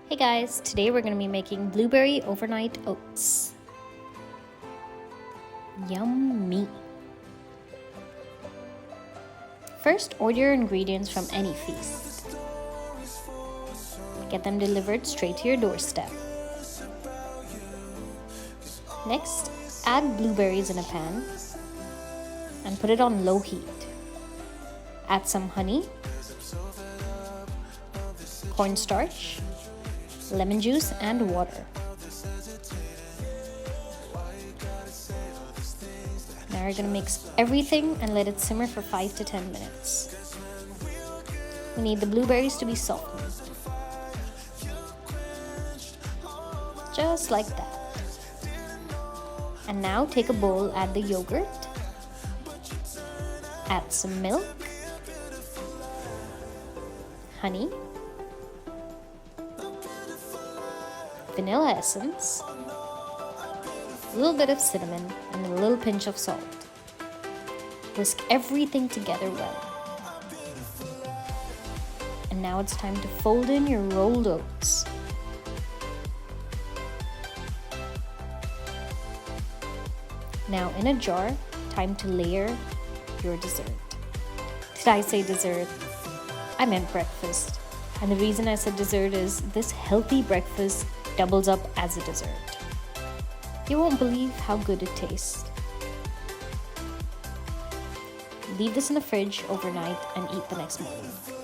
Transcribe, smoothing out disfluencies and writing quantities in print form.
Hey guys, today we're going to be making blueberry overnight oats. Yummy! First, order your ingredients from any feast. Get them delivered straight to your doorstep. Next, add blueberries in a pan and put it on low heat. Add some honey, cornstarch, lemon juice and water. Now we're going to mix everything and let it simmer for 5 to 10 minutes. We need the blueberries to be softened. Just like that. And now take a bowl, add the yogurt, add some milk, honey, vanilla essence, a little bit of cinnamon, and a little pinch of salt. Whisk everything together well. And now it's time to fold in your rolled oats. Now in a jar, time to layer your dessert. Did I say dessert? I meant breakfast. And the reason I said dessert is this healthy breakfast doubles up as a dessert. You won't believe how good it tastes. Leave this in the fridge overnight and eat the next morning.